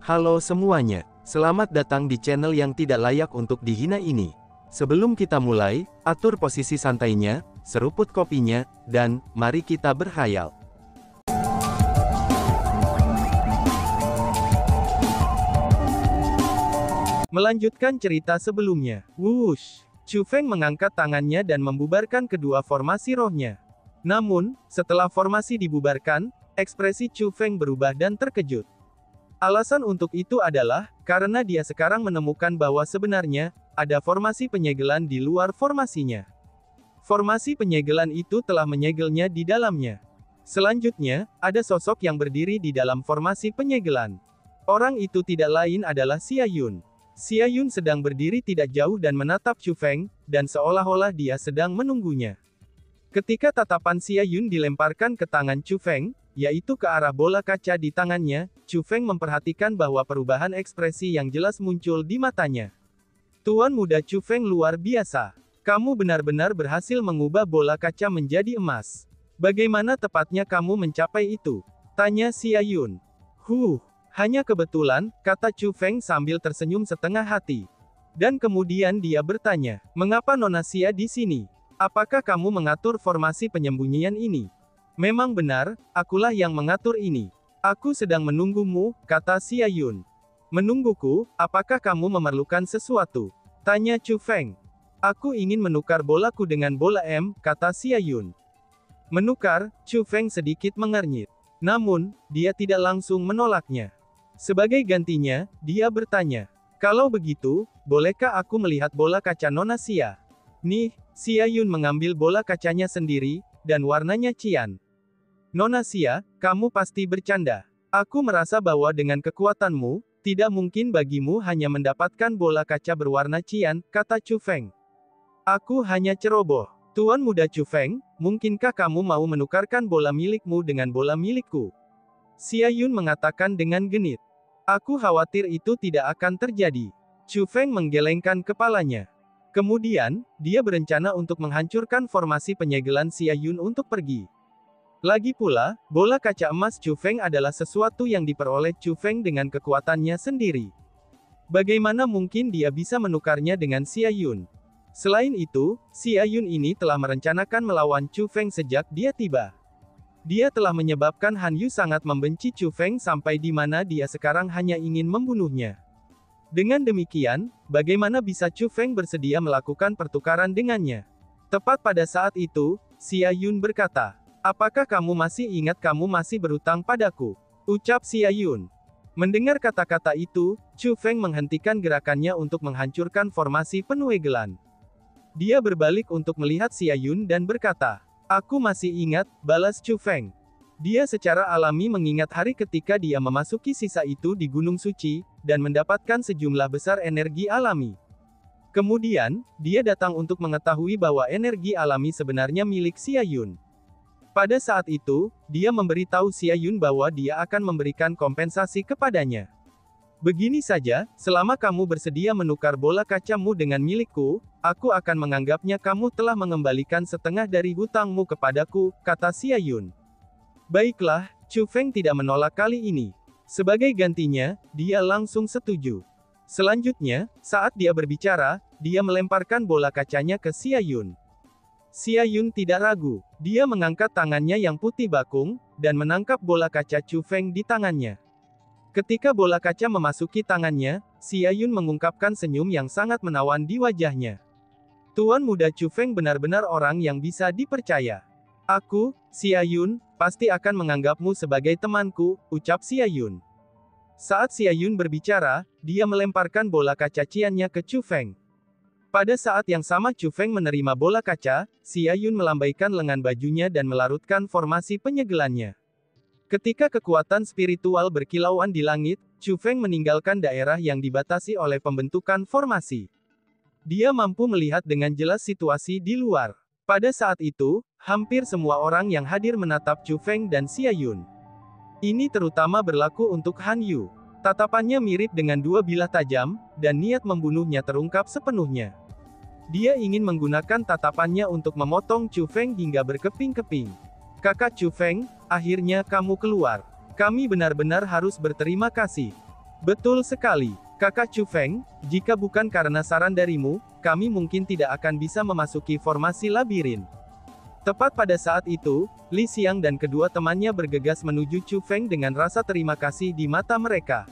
Halo semuanya, selamat datang di channel yang tidak layak untuk dihina ini. Sebelum kita mulai, atur posisi santainya, seruput kopinya, dan mari kita berkhayal. Melanjutkan cerita sebelumnya, wush, Chu Feng mengangkat tangannya dan membubarkan kedua formasi rohnya. Namun, setelah formasi dibubarkan, ekspresi Chu Feng berubah dan terkejut. Alasan untuk itu adalah, karena dia sekarang menemukan bahwa sebenarnya, ada formasi penyegelan di luar formasinya. Formasi penyegelan itu telah menyegelnya di dalamnya. Selanjutnya, ada sosok yang berdiri di dalam formasi penyegelan. Orang itu tidak lain adalah Xia Yun. Xia Yun sedang berdiri tidak jauh dan menatap Chu Feng, dan seolah-olah dia sedang menunggunya. Ketika tatapan Xia Yun dilemparkan ke tangan Chu Feng, yaitu ke arah bola kaca di tangannya, Chu Feng memperhatikan bahwa perubahan ekspresi yang jelas muncul di matanya. Tuan muda Chu Feng luar biasa. Kamu benar-benar berhasil mengubah bola kaca menjadi emas. Bagaimana tepatnya kamu mencapai itu? Tanya Xia Yun. Hanya kebetulan, kata Chu Feng sambil tersenyum setengah hati. Dan kemudian dia bertanya, mengapa Nona Xia di sini? Apakah kamu mengatur formasi penyembunyian ini? Memang benar, akulah yang mengatur ini. Aku sedang menunggumu, kata Xia Yun. Menungguku, apakah kamu memerlukan sesuatu? Tanya Chu Feng. Aku ingin menukar bolaku dengan bola M, kata Xia Yun. Menukar, Chu Feng sedikit mengernyit. Namun, dia tidak langsung menolaknya. Sebagai gantinya, dia bertanya, kalau begitu, bolehkah aku melihat bola kaca Nona Xia? Nih, Xia Yun mengambil bola kacanya sendiri, dan warnanya cian. Nona Xia, kamu pasti bercanda. Aku merasa bahwa dengan kekuatanmu, tidak mungkin bagimu hanya mendapatkan bola kaca berwarna cian, kata Chu Feng. Aku hanya ceroboh. Tuan muda Chu Feng, mungkinkah kamu mau menukarkan bola milikmu dengan bola milikku? Xia Yun mengatakan dengan genit. Aku khawatir itu tidak akan terjadi. Chu Feng menggelengkan kepalanya. Kemudian, dia berencana untuk menghancurkan formasi penyegelan Xia Yun untuk pergi. Lagi pula, bola kaca emas Chu Feng adalah sesuatu yang diperoleh Chu Feng dengan kekuatannya sendiri. Bagaimana mungkin dia bisa menukarnya dengan Xia Yun? Selain itu, Xia Yun ini telah merencanakan melawan Chu Feng sejak dia tiba. Dia telah menyebabkan Han Yu sangat membenci Chu Feng sampai di mana dia sekarang hanya ingin membunuhnya. Dengan demikian, bagaimana bisa Chu Feng bersedia melakukan pertukaran dengannya? Tepat pada saat itu, Xia Yun berkata, apakah kamu masih ingat kamu masih berutang padaku? Ucap Xia Yun. Mendengar kata-kata itu, Chu Feng menghentikan gerakannya untuk menghancurkan formasi penuegelan. Dia berbalik untuk melihat Xia Yun dan berkata, aku masih ingat, balas Chu Feng. Dia secara alami mengingat hari ketika dia memasuki sisa itu di Gunung Suci, dan mendapatkan sejumlah besar energi alami. Kemudian, dia datang untuk mengetahui bahwa energi alami sebenarnya milik Xia Yun. Pada saat itu, dia memberitahu Xia Yun bahwa dia akan memberikan kompensasi kepadanya. Begini saja, selama kamu bersedia menukar bola kacamu dengan milikku, aku akan menganggapnya kamu telah mengembalikan setengah dari hutangmu kepadaku, kata Xia Yun. Baiklah, Chu Feng tidak menolak kali ini. Sebagai gantinya, dia langsung setuju. Selanjutnya, saat dia berbicara, dia melemparkan bola kacanya ke Xia Yun. Xia Yun tidak ragu. Dia mengangkat tangannya yang putih bakung, dan menangkap bola kaca Chu Feng di tangannya. Ketika bola kaca memasuki tangannya, Xia Yun mengungkapkan senyum yang sangat menawan di wajahnya. Tuan muda Chu Feng benar-benar orang yang bisa dipercaya. Aku, Xia Yun, pasti akan menganggapmu sebagai temanku, ucap Xia Yun. Saat Xia Yun berbicara, dia melemparkan bola kaca ciannya ke Chu Feng. Pada saat yang sama Chu Feng menerima bola kaca, Xia Yun melambaikan lengan bajunya dan melarutkan formasi penyegelannya. Ketika kekuatan spiritual berkilauan di langit, Chu Feng meninggalkan daerah yang dibatasi oleh pembentukan formasi. Dia mampu melihat dengan jelas situasi di luar. Pada saat itu, hampir semua orang yang hadir menatap Chu Feng dan Xia Yun. Ini terutama berlaku untuk Han Yu. Tatapannya mirip dengan dua bilah tajam, dan niat membunuhnya terungkap sepenuhnya. Dia ingin menggunakan tatapannya untuk memotong Chu Feng hingga berkeping-keping. Kakak Chu Feng, akhirnya kamu keluar. Kami benar-benar harus berterima kasih. Betul sekali, kakak Chu Feng, jika bukan karena saran darimu, kami mungkin tidak akan bisa memasuki formasi labirin. Tepat pada saat itu, Li Xiang dan kedua temannya bergegas menuju Chu Feng dengan rasa terima kasih di mata mereka.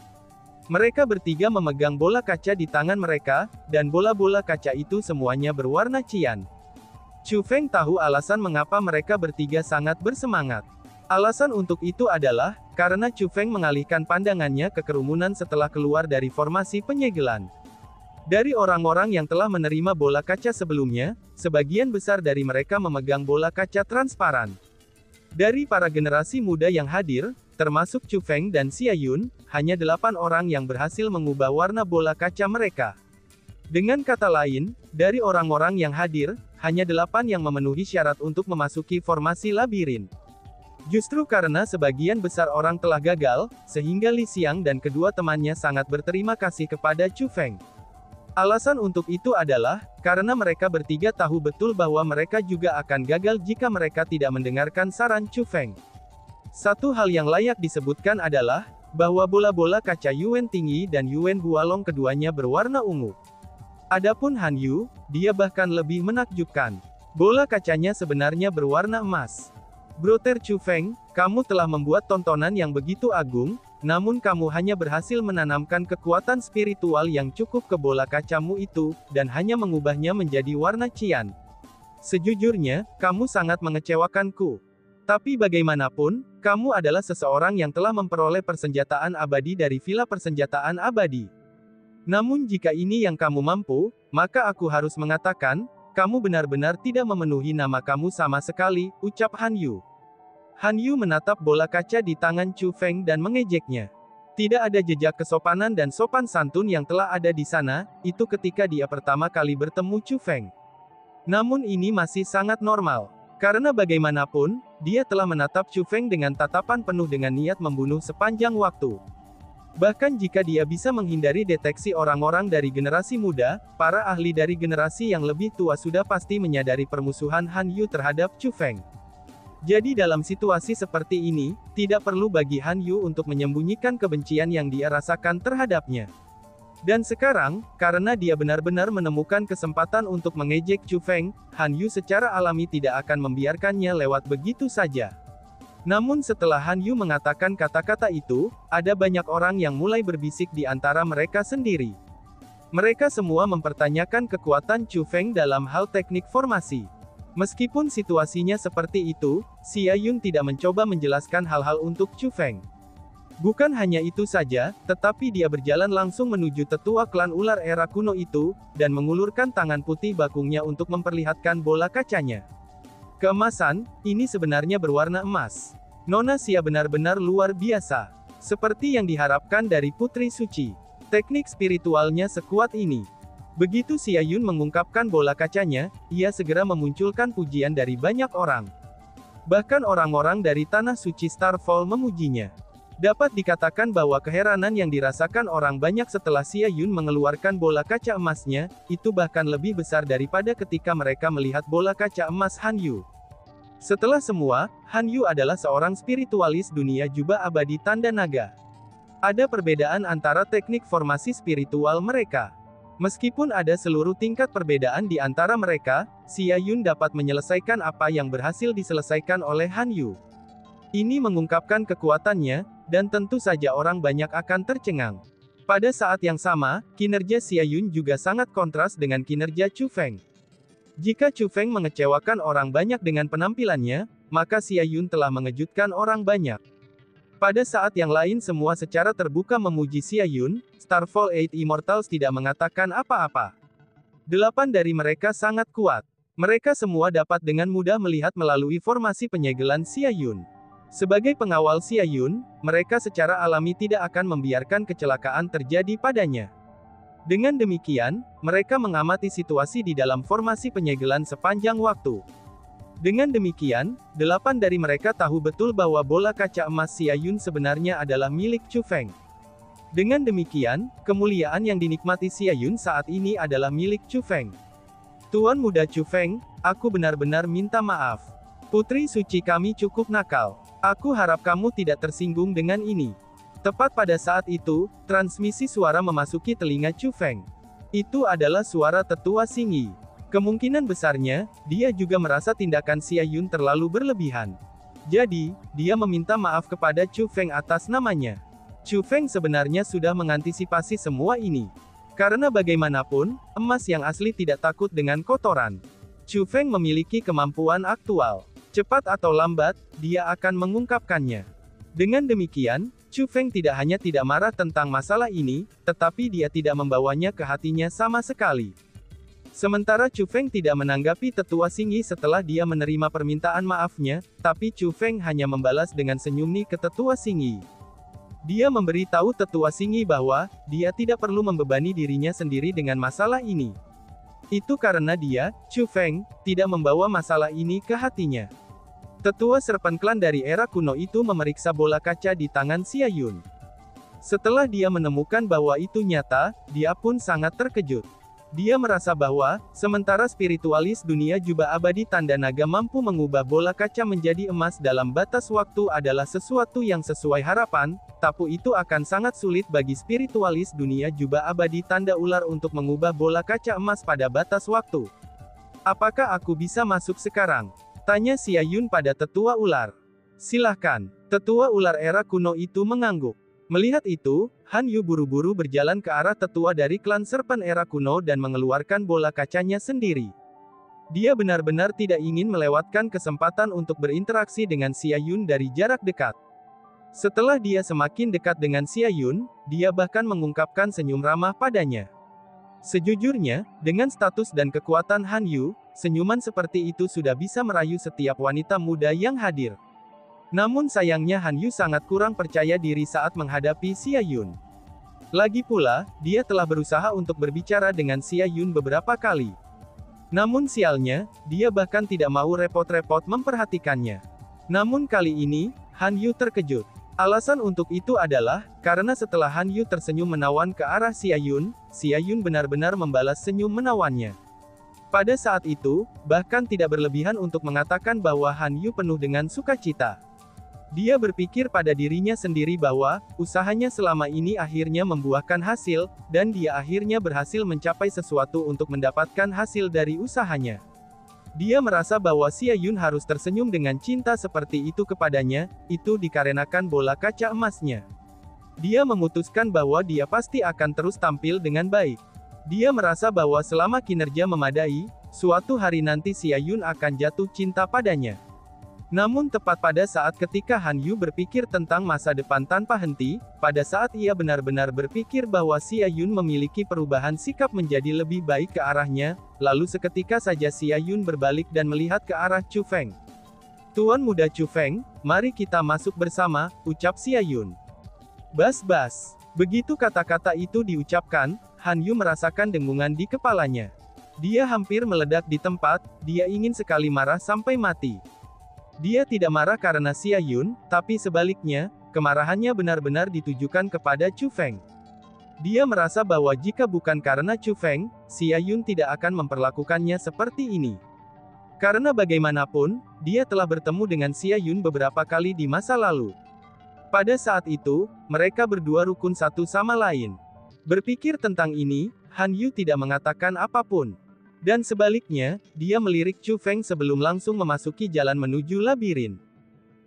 Mereka bertiga memegang bola kaca di tangan mereka, dan bola-bola kaca itu semuanya berwarna cian. Chu Feng tahu alasan mengapa mereka bertiga sangat bersemangat. Alasan untuk itu adalah, karena Chu Feng mengalihkan pandangannya ke kerumunan setelah keluar dari formasi penyegelan. Dari orang-orang yang telah menerima bola kaca sebelumnya, sebagian besar dari mereka memegang bola kaca transparan. Dari para generasi muda yang hadir, termasuk Chu Feng dan Xia Yun, hanya 8 orang yang berhasil mengubah warna bola kaca mereka. Dengan kata lain, dari orang-orang yang hadir, hanya 8 yang memenuhi syarat untuk memasuki formasi labirin. Justru karena sebagian besar orang telah gagal, sehingga Li Xiang dan kedua temannya sangat berterima kasih kepada Chu Feng. Alasan untuk itu adalah, karena mereka bertiga tahu betul bahwa mereka juga akan gagal jika mereka tidak mendengarkan saran Chu Feng. Satu hal yang layak disebutkan adalah, bahwa bola-bola kaca Yuan tinggi dan Yuan Hualong keduanya berwarna ungu. Adapun Han Yu, dia bahkan lebih menakjubkan. Bola kacanya sebenarnya berwarna emas. Brother Chu Feng, kamu telah membuat tontonan yang begitu agung, namun kamu hanya berhasil menanamkan kekuatan spiritual yang cukup ke bola kacamu itu, dan hanya mengubahnya menjadi warna cian. Sejujurnya, kamu sangat mengecewakanku. Tapi bagaimanapun, kamu adalah seseorang yang telah memperoleh persenjataan abadi dari Villa Persenjataan Abadi. Namun jika ini yang kamu mampu, maka aku harus mengatakan, kamu benar-benar tidak memenuhi nama kamu sama sekali, ucap Han Yu. Han Yu menatap bola kaca di tangan Chu Feng dan mengejeknya. Tidak ada jejak kesopanan dan sopan santun yang telah ada di sana, itu ketika dia pertama kali bertemu Chu Feng. Namun ini masih sangat normal. Karena bagaimanapun, dia telah menatap Chu Feng dengan tatapan penuh dengan niat membunuh sepanjang waktu. Bahkan jika dia bisa menghindari deteksi orang-orang dari generasi muda, para ahli dari generasi yang lebih tua sudah pasti menyadari permusuhan Han Yu terhadap Chu Feng. Jadi dalam situasi seperti ini, tidak perlu bagi Han Yu untuk menyembunyikan kebencian yang dia rasakan terhadapnya. Dan sekarang, karena dia benar-benar menemukan kesempatan untuk mengejek Chu Feng, Han Yu secara alami tidak akan membiarkannya lewat begitu saja. Namun setelah Han Yu mengatakan kata-kata itu, ada banyak orang yang mulai berbisik di antara mereka sendiri. Mereka semua mempertanyakan kekuatan Chu Feng dalam hal teknik formasi. Meskipun situasinya seperti itu, Xia Yun tidak mencoba menjelaskan hal-hal untuk Chu Feng. Bukan hanya itu saja, tetapi dia berjalan langsung menuju tetua klan ular era kuno itu, dan mengulurkan tangan putih bakungnya untuk memperlihatkan bola kacanya. Keemasan, ini sebenarnya berwarna emas. Nona Xia benar-benar luar biasa. Seperti yang diharapkan dari Putri Suci. Teknik spiritualnya sekuat ini. Begitu Xia Yun mengungkapkan bola kacanya, ia segera memunculkan pujian dari banyak orang. Bahkan orang-orang dari Tanah Suci Starfall memujinya. Dapat dikatakan bahwa keheranan yang dirasakan orang banyak setelah Xia Yun mengeluarkan bola kaca emasnya, itu bahkan lebih besar daripada ketika mereka melihat bola kaca emas Han Yu. Setelah semua, Han Yu adalah seorang spiritualis dunia jubah abadi tanda naga. Ada perbedaan antara teknik formasi spiritual mereka. Meskipun ada seluruh tingkat perbedaan di antara mereka, Xia Yun dapat menyelesaikan apa yang berhasil diselesaikan oleh Han Yu. Ini mengungkapkan kekuatannya, dan tentu saja orang banyak akan tercengang. Pada saat yang sama, kinerja Xia Yun juga sangat kontras dengan kinerja Chu Feng. Jika Chu Feng mengecewakan orang banyak dengan penampilannya, maka Xia Yun telah mengejutkan orang banyak. Pada saat yang lain semua secara terbuka memuji Xia Yun, Starfall 8 Immortals tidak mengatakan apa-apa. 8 dari mereka sangat kuat. Mereka semua dapat dengan mudah melihat melalui formasi penyegelan Xia Yun. Sebagai pengawal Xia Yun, mereka secara alami tidak akan membiarkan kecelakaan terjadi padanya. Dengan demikian, mereka mengamati situasi di dalam formasi penyegelan sepanjang waktu. Dengan demikian, 8 dari mereka tahu betul bahwa bola kaca emas Xia Yun sebenarnya adalah milik Chu Feng. Dengan demikian, kemuliaan yang dinikmati Xia Yun saat ini adalah milik Chu Feng. Tuan muda Chu Feng, aku benar-benar minta maaf. Putri suci kami cukup nakal. Aku harap kamu tidak tersinggung dengan ini. Tepat pada saat itu, transmisi suara memasuki telinga Chu Feng. Itu adalah suara tetua Xingyi. Kemungkinan besarnya, dia juga merasa tindakan Xia Yun terlalu berlebihan. Jadi, dia meminta maaf kepada Chu Feng atas namanya. Chu Feng sebenarnya sudah mengantisipasi semua ini. Karena bagaimanapun, emas yang asli tidak takut dengan kotoran. Chu Feng memiliki kemampuan aktual. Cepat atau lambat, dia akan mengungkapkannya. Dengan demikian, Chu Feng tidak hanya tidak marah tentang masalah ini, tetapi dia tidak membawanya ke hatinya sama sekali. Sementara Chu Feng tidak menanggapi tetua Xingyi setelah dia menerima permintaan maafnya, tapi Chu Feng hanya membalas dengan senyum ke tetua Xingyi. Dia memberitahu tetua Xingyi bahwa, dia tidak perlu membebani dirinya sendiri dengan masalah ini. Itu karena dia, Chu Feng, tidak membawa masalah ini ke hatinya. Tetua Serpent Klan dari era kuno itu memeriksa bola kaca di tangan Xia Yun. Setelah dia menemukan bahwa itu nyata, dia pun sangat terkejut. Dia merasa bahwa, sementara spiritualis dunia jubah abadi tanda naga mampu mengubah bola kaca menjadi emas dalam batas waktu adalah sesuatu yang sesuai harapan, tapi itu akan sangat sulit bagi spiritualis dunia jubah abadi tanda ular untuk mengubah bola kaca emas pada batas waktu. Apakah aku bisa masuk sekarang? Tanya Xia Yun pada tetua ular. Silahkan. Tetua ular era kuno itu mengangguk. Melihat itu, Han Yu buru-buru berjalan ke arah tetua dari klan Serpent era kuno dan mengeluarkan bola kacanya sendiri. Dia benar-benar tidak ingin melewatkan kesempatan untuk berinteraksi dengan Xia Yun dari jarak dekat. Setelah dia semakin dekat dengan Xia Yun, dia bahkan mengungkapkan senyum ramah padanya. Sejujurnya, dengan status dan kekuatan Han Yu, senyuman seperti itu sudah bisa merayu setiap wanita muda yang hadir. Namun sayangnya Han Yu sangat kurang percaya diri saat menghadapi Xia Yun. Lagi pula, dia telah berusaha untuk berbicara dengan Xia Yun beberapa kali. Namun sialnya, dia bahkan tidak mau repot-repot memperhatikannya. Namun kali ini, Han Yu terkejut. Alasan untuk itu adalah, karena setelah Han Yu tersenyum menawan ke arah Xia Yun benar-benar membalas senyum menawannya. Pada saat itu, bahkan tidak berlebihan untuk mengatakan bahwa Han Yu penuh dengan sukacita. Dia berpikir pada dirinya sendiri bahwa, usahanya selama ini akhirnya membuahkan hasil, dan dia akhirnya berhasil mencapai sesuatu untuk mendapatkan hasil dari usahanya. Dia merasa bahwa Xia Yun harus tersenyum dengan cinta seperti itu kepadanya, itu dikarenakan bola kaca emasnya. Dia memutuskan bahwa dia pasti akan terus tampil dengan baik. Dia merasa bahwa selama kinerja memadai, suatu hari nanti Xia Yun akan jatuh cinta padanya. Namun tepat pada saat ketika Han Yu berpikir tentang masa depan tanpa henti, pada saat ia benar-benar berpikir bahwa Xia Yun memiliki perubahan sikap menjadi lebih baik ke arahnya, lalu seketika saja Xia Yun berbalik dan melihat ke arah Chu Feng. Tuan muda Chu Feng, mari kita masuk bersama, ucap Xia Yun. Bas-bas. Begitu kata-kata itu diucapkan, Han Yu merasakan dengungan di kepalanya. Dia hampir meledak di tempat, dia ingin sekali marah sampai mati. Dia tidak marah karena Xia Yun, tapi sebaliknya, kemarahannya benar-benar ditujukan kepada Chu Feng. Dia merasa bahwa jika bukan karena Chu Feng, Xia Yun tidak akan memperlakukannya seperti ini. Karena bagaimanapun, dia telah bertemu dengan Xia Yun beberapa kali di masa lalu. Pada saat itu, mereka berdua rukun satu sama lain. Berpikir tentang ini, Han Yu tidak mengatakan apapun. Dan sebaliknya, dia melirik Chu Feng sebelum langsung memasuki jalan menuju labirin.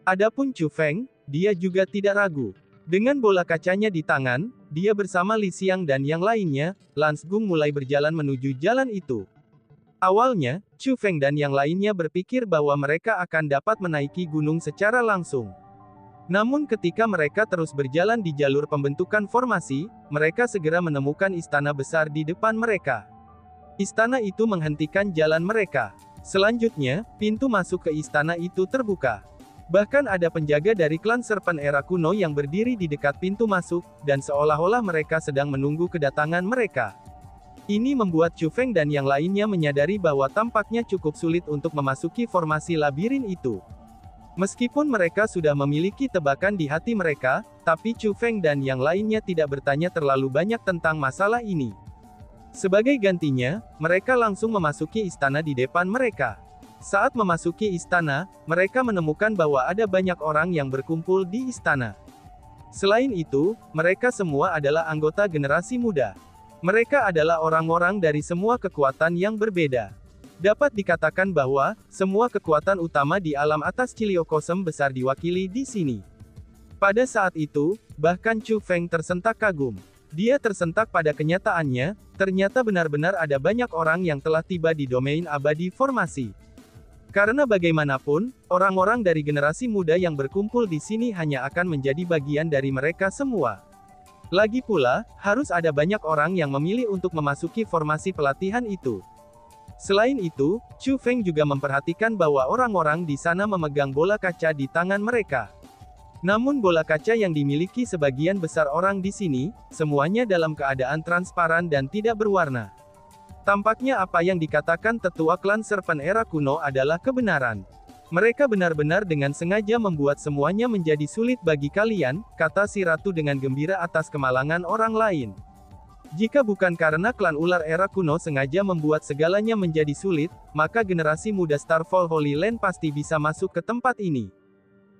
Adapun Chu Feng, dia juga tidak ragu. Dengan bola kacanya di tangan, dia bersama Li Xiang dan yang lainnya, Lance Gung mulai berjalan menuju jalan itu. Awalnya, Chu Feng dan yang lainnya berpikir bahwa mereka akan dapat menaiki gunung secara langsung. Namun ketika mereka terus berjalan di jalur pembentukan formasi, mereka segera menemukan istana besar di depan mereka. Istana itu menghentikan jalan mereka. Selanjutnya, pintu masuk ke istana itu terbuka. Bahkan ada penjaga dari klan Serpent era kuno yang berdiri di dekat pintu masuk, dan seolah-olah mereka sedang menunggu kedatangan mereka. Ini membuat Chu Feng dan yang lainnya menyadari bahwa tampaknya cukup sulit untuk memasuki formasi labirin itu. Meskipun mereka sudah memiliki tebakan di hati mereka, tapi Chu Feng dan yang lainnya tidak bertanya terlalu banyak tentang masalah ini. Sebagai gantinya, mereka langsung memasuki istana di depan mereka. Saat memasuki istana, mereka menemukan bahwa ada banyak orang yang berkumpul di istana. Selain itu, mereka semua adalah anggota generasi muda. Mereka adalah orang-orang dari semua kekuatan yang berbeda. Dapat dikatakan bahwa, semua kekuatan utama di alam atas Ciliocosm besar diwakili di sini. Pada saat itu, bahkan Chu Feng tersentak kagum. Dia tersentak pada kenyataannya, ternyata benar-benar ada banyak orang yang telah tiba di domain abadi formasi. Karena bagaimanapun, orang-orang dari generasi muda yang berkumpul di sini hanya akan menjadi bagian dari mereka semua. Lagi pula, harus ada banyak orang yang memilih untuk memasuki formasi pelatihan itu. Selain itu, Chu Feng juga memperhatikan bahwa orang-orang di sana memegang bola kaca di tangan mereka. Namun bola kaca yang dimiliki sebagian besar orang di sini, semuanya dalam keadaan transparan dan tidak berwarna. Tampaknya apa yang dikatakan tetua klan Serpent era kuno adalah kebenaran. Mereka benar-benar dengan sengaja membuat semuanya menjadi sulit bagi kalian, kata si ratu dengan gembira atas kemalangan orang lain. Jika bukan karena klan ular era kuno sengaja membuat segalanya menjadi sulit, maka generasi muda Starfall Holy Land pasti bisa masuk ke tempat ini.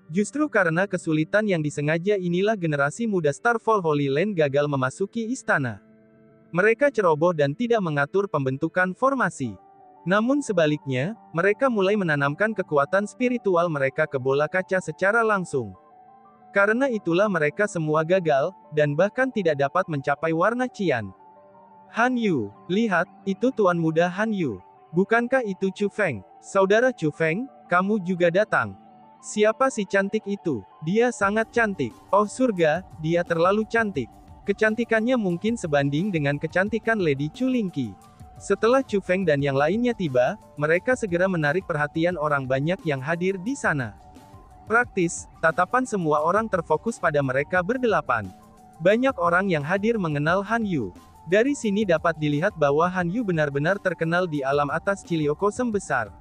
Justru karena kesulitan yang disengaja inilah generasi muda Starfall Holy Land gagal memasuki istana. Mereka ceroboh dan tidak mengatur pembentukan formasi. Namun sebaliknya, mereka mulai menanamkan kekuatan spiritual mereka ke bola kaca secara langsung. Karena itulah mereka semua gagal, dan bahkan tidak dapat mencapai warna cian. Han Yu, lihat, itu tuan muda Han Yu. Bukankah itu Chu Feng? Saudara Chu Feng, kamu juga datang. Siapa si cantik itu? Dia sangat cantik. Oh surga, dia terlalu cantik. Kecantikannya mungkin sebanding dengan kecantikan Lady Chu Lingqi. Setelah Chu Feng dan yang lainnya tiba, mereka segera menarik perhatian orang banyak yang hadir di sana. Praktis, tatapan semua orang terfokus pada mereka berdelapan. Banyak orang yang hadir mengenal Han Yu. Dari sini dapat dilihat bahwa Han Yu benar-benar terkenal di alam atas Ciliocosm besar.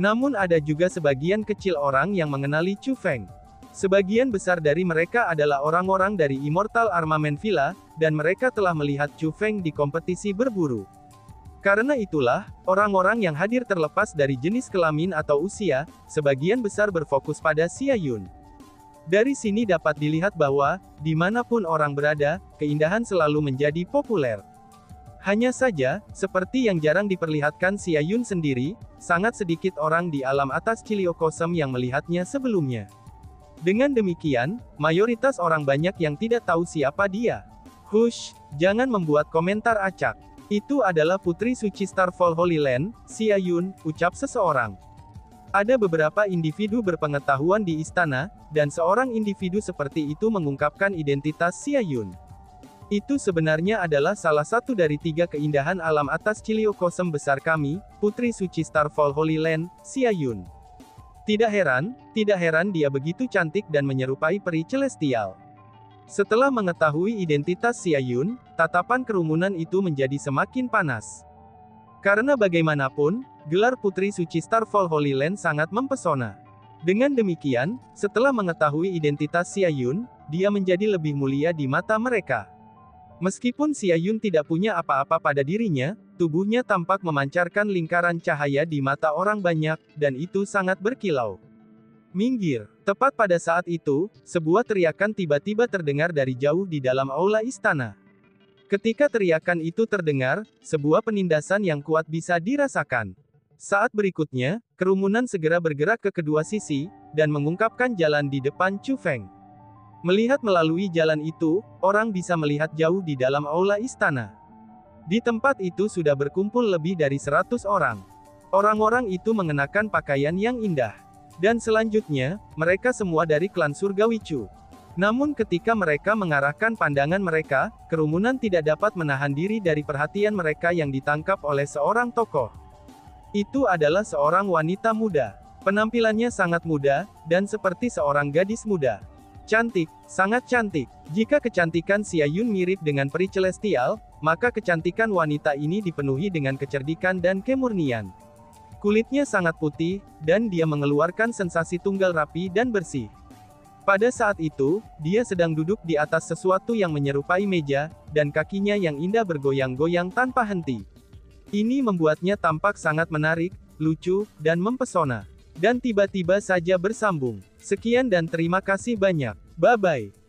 Namun ada juga sebagian kecil orang yang mengenali Chu Feng. Sebagian besar dari mereka adalah orang-orang dari Immortal Armament Villa, dan mereka telah melihat Chu Feng di kompetisi berburu. Karena itulah, orang-orang yang hadir terlepas dari jenis kelamin atau usia, sebagian besar berfokus pada Xia Yun. Dari sini dapat dilihat bahwa, dimanapun orang berada, keindahan selalu menjadi populer. Hanya saja, seperti yang jarang diperlihatkan Xia Yun sendiri, sangat sedikit orang di alam atas Ciliocosm yang melihatnya sebelumnya. Dengan demikian, mayoritas orang banyak yang tidak tahu siapa dia. Hush, jangan membuat komentar acak. Itu adalah Putri Suci Starfall Holy Land, Xia Yun, ucap seseorang. Ada beberapa individu berpengetahuan di istana, dan seorang individu seperti itu mengungkapkan identitas Xia Yun. Itu sebenarnya adalah salah satu dari 3 keindahan alam atas Ciliocosm besar kami, Putri Suci Starfall Holy Land, Xia Yun. Tidak heran dia begitu cantik dan menyerupai peri celestial. Setelah mengetahui identitas Xia Yun, tatapan kerumunan itu menjadi semakin panas. Karena bagaimanapun, gelar Putri Suci Starfall Holy Land sangat mempesona. Dengan demikian, setelah mengetahui identitas Xia Yun, dia menjadi lebih mulia di mata mereka. Meskipun Xia Yun tidak punya apa-apa pada dirinya, tubuhnya tampak memancarkan lingkaran cahaya di mata orang banyak, dan itu sangat berkilau. Minggir! Tepat pada saat itu, sebuah teriakan tiba-tiba terdengar dari jauh di dalam aula istana. Ketika teriakan itu terdengar, sebuah penindasan yang kuat bisa dirasakan. Saat berikutnya, kerumunan segera bergerak ke kedua sisi, dan mengungkapkan jalan di depan Chu Feng. Melihat melalui jalan itu, orang bisa melihat jauh di dalam aula istana. Di tempat itu sudah berkumpul lebih dari 100 orang. Orang-orang itu mengenakan pakaian yang indah. Dan selanjutnya, mereka semua dari klan Surgawi Chu. Namun ketika mereka mengarahkan pandangan mereka, kerumunan tidak dapat menahan diri dari perhatian mereka yang ditangkap oleh seorang tokoh. Itu adalah seorang wanita muda. Penampilannya sangat muda, dan seperti seorang gadis muda. Cantik, sangat cantik. Jika kecantikan Xia Yun mirip dengan peri celestial, maka kecantikan wanita ini dipenuhi dengan kecerdikan dan kemurnian. Kulitnya sangat putih, dan dia mengeluarkan sensasi tunggal rapi dan bersih. Pada saat itu, dia sedang duduk di atas sesuatu yang menyerupai meja, dan kakinya yang indah bergoyang-goyang tanpa henti. Ini membuatnya tampak sangat menarik, lucu, dan mempesona. Dan tiba-tiba saja bersambung. Sekian dan terima kasih banyak. Bye-bye.